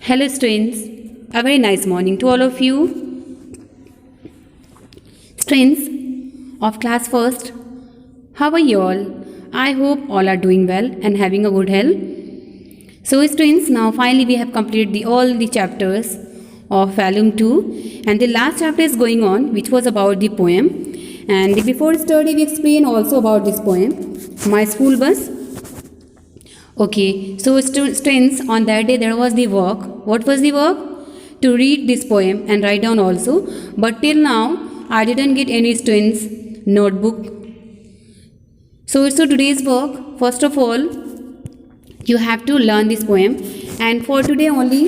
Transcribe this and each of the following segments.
Hello students, a very nice morning to all of you. Students of class first, how are you all? I hope all are doing well and having a good health. So students, now finally we have completed all the chapters of volume 2 and the last chapter is going on, which was about the poem. And before study we explain also about this poem, My School Bus. Okay, so students, on that day there was the work. What was the work? To read this poem and write down also. But till now, I didn't get any students' notebook. So today's work, first of all, you have to learn this poem. And for today only,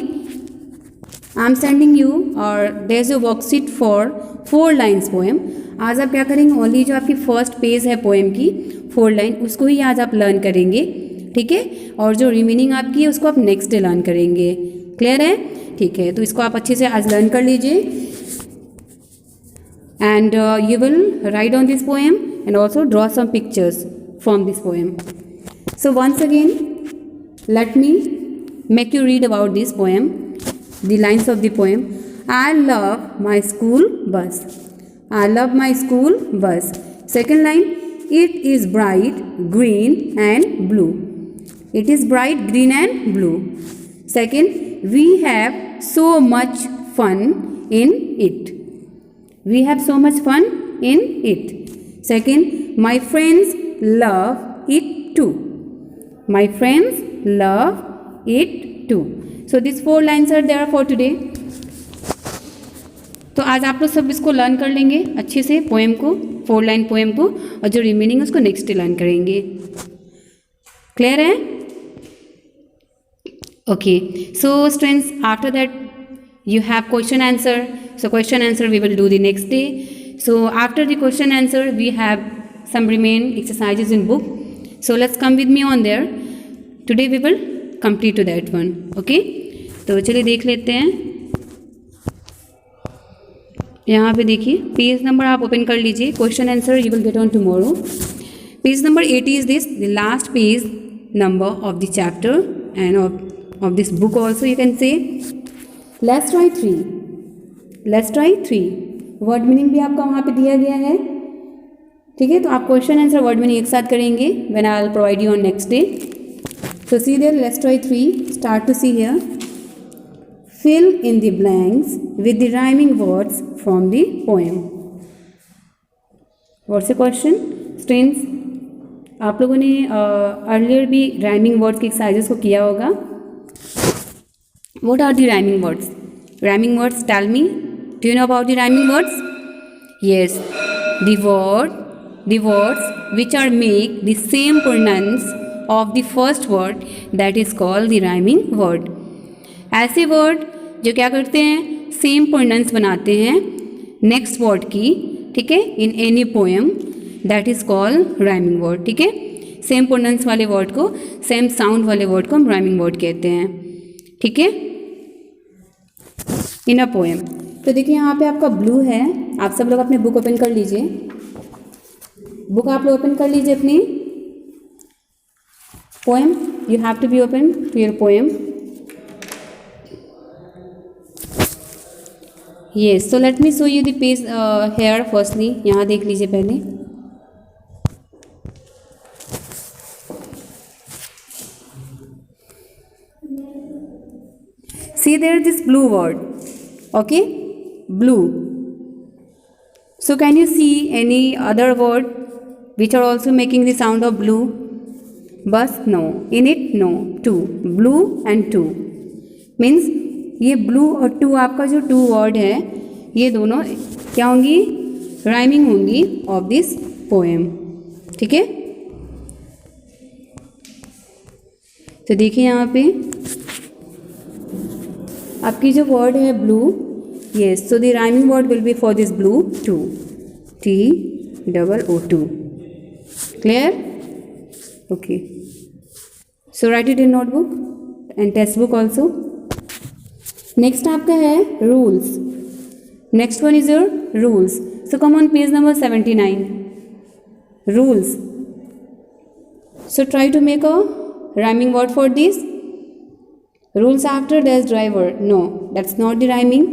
I'm sending you, or there's a worksheet for 4 lines poem. आज आप क्या करेंगे? Only जो आपकी first page है poem की 4 line, उसको ही आज आप लर्न करेंगे, ठीक है। और जो रिमेनिंग आपकी है उसको आप नेक्स्ट डे लर्न करेंगे। क्लियर है? ठीक है, तो इसको आप अच्छे से आज लर्न कर लीजिए। And you will write on this poem and also draw some pictures from this poem. So once again let me make you read about this poem, the lines of the poem. I love my school bus. I love my school bus. Second line, it is bright green and blue. It is bright green and blue. Second, we have so much fun in it. We have so much fun in it. Second, my friends love it too. My friends love it too. So these 4 lines are there for today. तो आज आप लोग सब इसको learn कर लेंगे अच्छे से पोएम को, 4 लाइन पोएम को, और जो रिमेनिंग है उसको नेक्स्ट डे लर्न करेंगे। क्लियर है? Okay, so students after that you have question answer. So question answer we will do the next day. So after the question answer we have some remain exercises in book. So let's come with me on there. Today we will complete to that one. Okay, तो चलिए देख लेते हैं। यहाँ पे देखिए page number आप open कर लीजिए। Question answer you will get on tomorrow. Page number 80 is this, the last page number of the chapter end of this book also you can say. Let's try 3। Let's try 3 word meaning भी आपका वहाँ पे दिया गया है, ठीक है। तो आप क्वेश्चन आंसर वर्ड मीनिंग एक साथ करेंगे when I will provide you on next day. So see there, let's try 3. Start to see here. Fill in the blanks with the rhyming words from the poem. What's the question? Students, आप लोगों ने earlier भी rhyming words के exercises को किया होगा। What are the rhyming words? Rhyming words, tell me. Do you know about the rhyming words? Yes, the words which are make the same pronounce of the first word, that is called the rhyming word. ऐसे word जो क्या करते हैं, same pronounce बनाते हैं next word की, ठीक है, in any poem, that is called rhyming word, ठीक है। सेम प्रोनाउंस वाले वर्ड को, सेम साउंड वाले वर्ड को हम राइमिंग वर्ड कहते हैं, ठीक है, इन अ पोएम। तो देखिए यहाँ पे आपका ब्लू है। आप सब लोग अपने बुक ओपन कर लीजिए। बुक आप लोग ओपन कर लीजिए अपनी poem. You have to be open to your poem. Yes, so let me show you the page here firstly. यहाँ देख लीजिए पहले। See there this blue word, okay, blue. So can you see any other word which are also making the sound of blue? बस no, in it no, two, blue and two means ये blue और two आपका जो 2 word है ये दोनों क्या होंगी, राइमिंग होंगी ऑफ दिस पोएम, ठीक है। तो देखिए यहाँ पे आपकी जो वर्ड है blue, yes, so the rhyming word will be for this blue two, TOO2। Clear? Okay, so write it in notebook and textbook also. Next आपका है rules. Next one is your rules. So come on page number 79. Rules. So try to make a rhyming word for this. Rules after dash driver, no that's not the rhyming.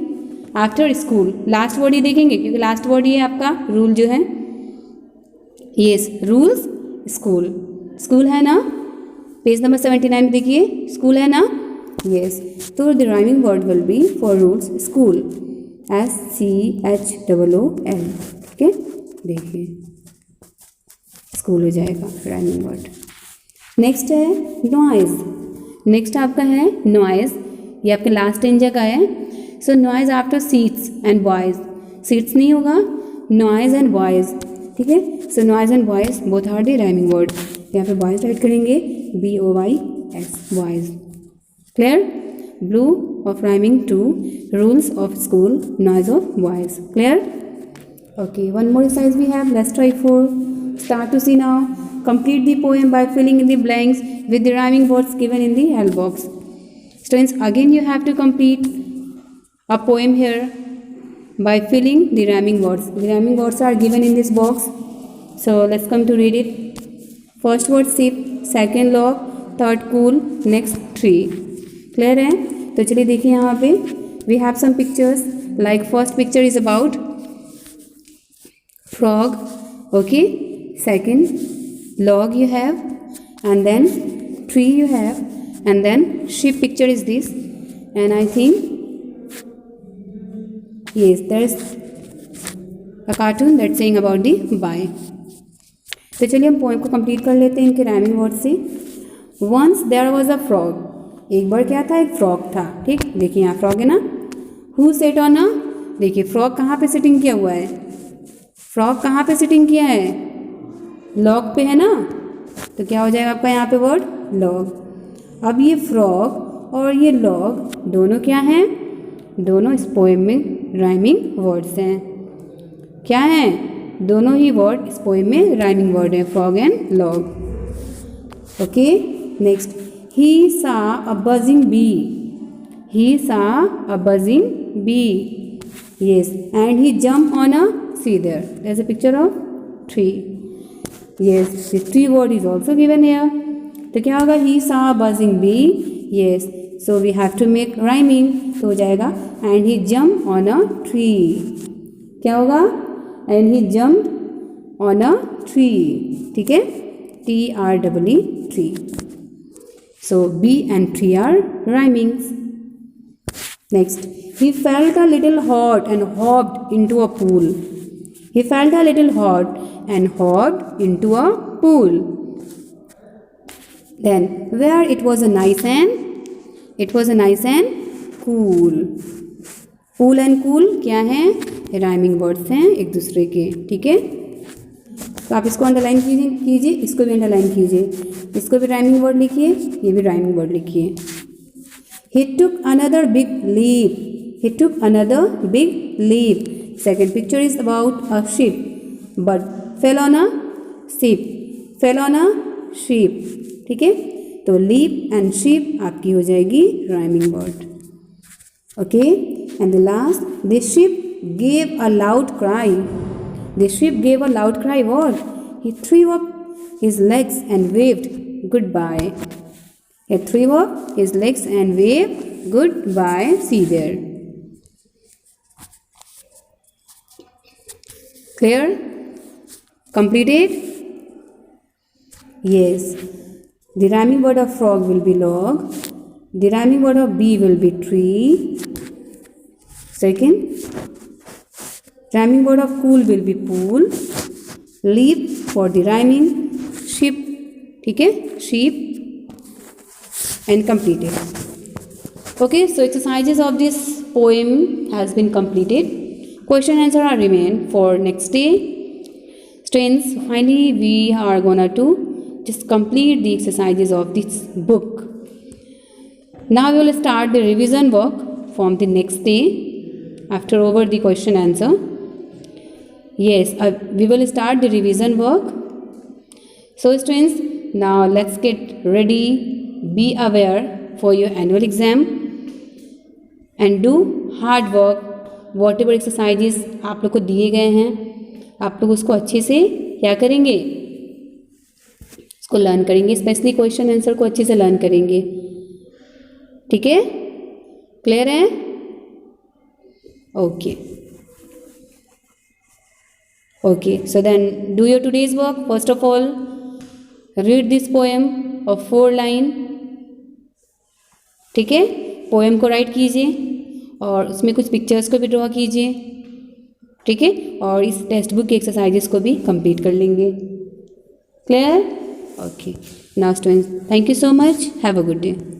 After school, last word ही देखेंगे क्योंकि last word ही है आपका rule जो है. Yes, rules school, school है ना, page number 79 में देखिए, स्कूल है ना. यस, तो the rhyming word will be for rules school, SCHOOL. ठीक है, देखिए स्कूल हो जाएगा राइमिंग वर्ड. नेक्स्ट है नॉइज. नेक्स्ट आपका है नॉइज, ये आपके लास्ट इन जगह है. So noise after seats and boys, seats नहीं होगा, नॉइज एंड बॉयज. ठीक है, so noise and boys both are the rhyming word. यहाँ पे बॉयज राइट करेंगे BOYS, boys. Clear, blue of rhyming to rules of school, noise of boys. Clear? Okay, one more exercise we have. Let's try for. Start to see now. Complete the poem by filling in the blanks with the rhyming words given in the help box. Students, again you have to complete a poem here by filling the rhyming words. The rhyming words are given in this box. So let's come to read it. First word ship, second log, third cool, next tree. Clear है? तो चलिए देखिए यहाँ पे we have some pictures. Like first picture is about frog. Okay, second log you have, and then tree you have, and then ship picture is this, and I think yes there is a cartoon that saying about the boy. तो चलिए हम poem को complete कर लेते हैं इनके rhyming word से. Once there was a frog, एक बार क्या था, एक फ्रॉग था. ठीक, देखिए यहाँ फ्रॉग है ना. हु सेट ऑन अ, देखिए फ्रॉग कहाँ पे सिटिंग किया हुआ है, फ्रॉग कहाँ पे सिटिंग किया है, लॉग पे है ना. तो क्या हो जाएगा आपका यहाँ पे वर्ड लॉग. अब ये फ्रॉग और ये लॉग दोनों क्या हैं, दोनों इस पोएम में राइमिंग वर्ड्स हैं. क्या हैं, दोनों ही वर्ड इस पोएम में राइमिंग वर्ड हैं, frog and log. Okay, next. He saw a buzzing bee. He saw a buzzing bee. Yes, and he jumped on a cedar. There's a picture of tree. Yes, the tree word is also given here. तो क्या होगा, he saw a buzzing bee. Yes, so we have to make rhyming. तो हो जाएगा and he jumped on a tree. क्या होगा, and he jumped on a tree. ठीक है, TREE, tree. So bee and tree are rhymings. Next, he felt a little hot and hopped into a pool. He felt a little hot and hopped into a pool. Then where it was a nice and cool. Pool and cool क्या हैं, rhyming words हैं एक दूसरे के. ठीक है, तो आप इसको अंडरलाइन कीजिए, इसको भी अंडरलाइन कीजिए, इसको भी राइमिंग वर्ड लिखिए, ये भी राइमिंग वर्ड लिखिए. He took another big leap. He took another big leap. Second picture is about a sheep, but fell on a sheep. Fell on a sheep. ठीक है, तो leap and sheep आपकी हो जाएगी rhyming word. Okay, and the last, the sheep gave a loud cry. The sheep gave a loud cry. What? He threw up his legs and waved goodbye. He threw up his legs and waved goodbye. See there. Clear? Completed? Yes. The rhyming word of frog will be log. The rhyming word of bee will be tree. Second, rhyming word of cool will be pool. Leap for the rhyming. Sheep, ठीक है, sheep, and completed. Okay, so exercises of this poem has been completed. Question and answer are remain for next day. Students, finally we are gonna to just complete the exercises of this book. Now we will start the revision work from the next day after over the question answer. Yes, we will start the revision work. So students, now let's get ready, be aware for your annual exam and do hard work. Whatever exercises आप लोग को दिए गए हैं, आप लोग उसको अच्छे से क्या करेंगे, उसको लर्न करेंगे, स्पेशली क्वेश्चन आंसर को अच्छे से लर्न करेंगे. ठीक है, क्लियर है? Okay okay, so then do your today's work. First of all read this poem of 4 line. ठीक है, पोएम को राइट कीजिए और उसमें कुछ पिक्चर्स को भी ड्रॉ कीजिए. ठीक है, और इस टेक्स्ट बुक की एक्सरसाइजेस को भी कंप्लीट कर लेंगे. Clear? Okay, now students, thank you so much. Have a good day.